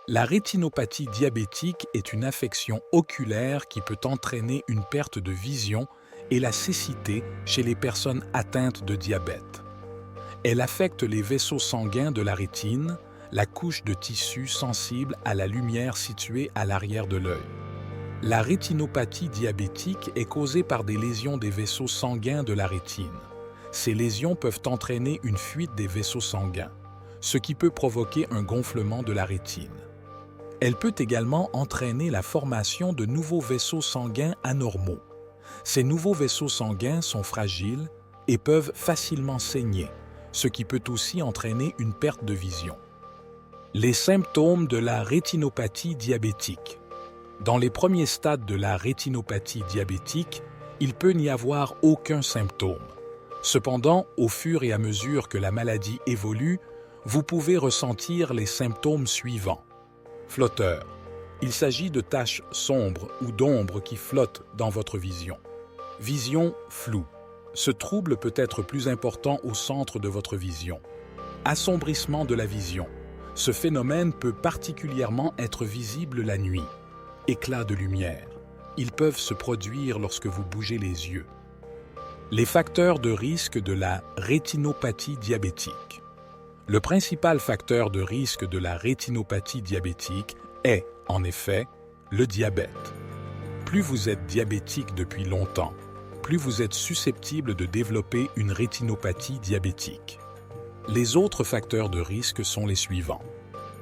La rétinopathie diabétique est une affection oculaire qui peut entraîner une perte de vision et la cécité chez les personnes atteintes de diabète. Elle affecte les vaisseaux sanguins de la rétine, la couche de tissu sensible à la lumière située à l'arrière de l'œil. La rétinopathie diabétique est causée par des lésions des vaisseaux sanguins de la rétine. Ces lésions peuvent entraîner une fuite des vaisseaux sanguins, ce qui peut provoquer un gonflement de la rétine. Elle peut également entraîner la formation de nouveaux vaisseaux sanguins anormaux. Ces nouveaux vaisseaux sanguins sont fragiles et peuvent facilement saigner, ce qui peut aussi entraîner une perte de vision. Les symptômes de la rétinopathie diabétique. Dans les premiers stades de la rétinopathie diabétique, il peut n'y avoir aucun symptôme. Cependant, au fur et à mesure que la maladie évolue, vous pouvez ressentir les symptômes suivants. Flotteur. Il s'agit de taches sombres ou d'ombres qui flottent dans votre vision. Vision floue. Ce trouble peut être plus important au centre de votre vision. Assombrissement de la vision. Ce phénomène peut particulièrement être visible la nuit. Éclats de lumière. Ils peuvent se produire lorsque vous bougez les yeux. Les facteurs de risque de la rétinopathie diabétique. Le principal facteur de risque de la rétinopathie diabétique est, en effet, le diabète. Plus vous êtes diabétique depuis longtemps, plus vous êtes susceptible de développer une rétinopathie diabétique. Les autres facteurs de risque sont les suivants.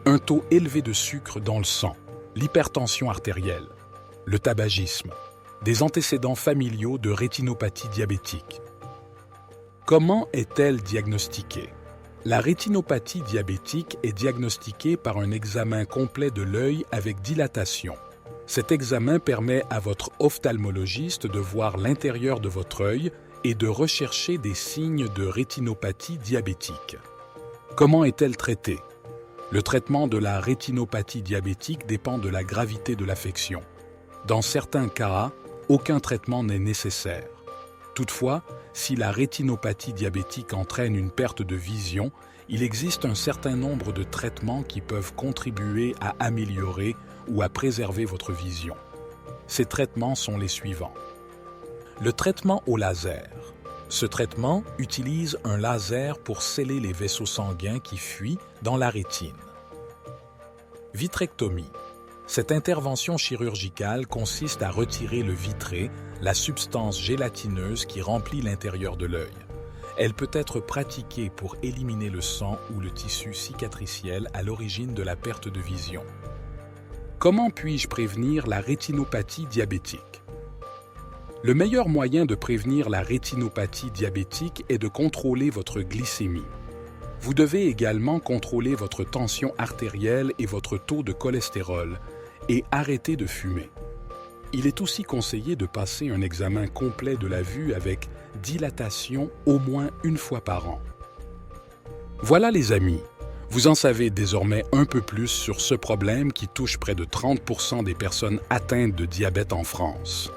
Un taux élevé de sucre dans le sang, l'hypertension artérielle, le tabagisme, des antécédents familiaux de rétinopathie diabétique. Comment est-elle diagnostiquée? La rétinopathie diabétique est diagnostiquée par un examen complet de l'œil avec dilatation. Cet examen permet à votre ophtalmologiste de voir l'intérieur de votre œil et de rechercher des signes de rétinopathie diabétique. Comment est-elle traitée? Le traitement de la rétinopathie diabétique dépend de la gravité de l'affection. Dans certains cas, aucun traitement n'est nécessaire. Toutefois, si la rétinopathie diabétique entraîne une perte de vision, il existe un certain nombre de traitements qui peuvent contribuer à améliorer ou à préserver votre vision. Ces traitements sont les suivants. Le traitement au laser. Ce traitement utilise un laser pour sceller les vaisseaux sanguins qui fuient dans la rétine. Vitrectomie. Cette intervention chirurgicale consiste à retirer le vitré, la substance gélatineuse qui remplit l'intérieur de l'œil. Elle peut être pratiquée pour éliminer le sang ou le tissu cicatriciel à l'origine de la perte de vision. Comment puis-je prévenir la rétinopathie diabétique? Le meilleur moyen de prévenir la rétinopathie diabétique est de contrôler votre glycémie. Vous devez également contrôler votre tension artérielle et votre taux de cholestérol et arrêter de fumer. Il est aussi conseillé de passer un examen complet de la vue avec dilatation au moins une fois par an. Voilà les amis, vous en savez désormais un peu plus sur ce problème qui touche près de 30% des personnes atteintes de diabète en France.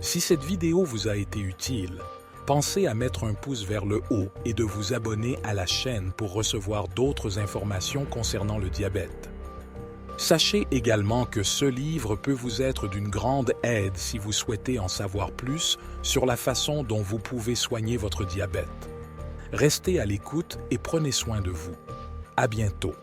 Si cette vidéo vous a été utile, pensez à mettre un pouce vers le haut et de vous abonner à la chaîne pour recevoir d'autres informations concernant le diabète. Sachez également que ce livre peut vous être d'une grande aide si vous souhaitez en savoir plus sur la façon dont vous pouvez soigner votre diabète. Restez à l'écoute et prenez soin de vous. À bientôt.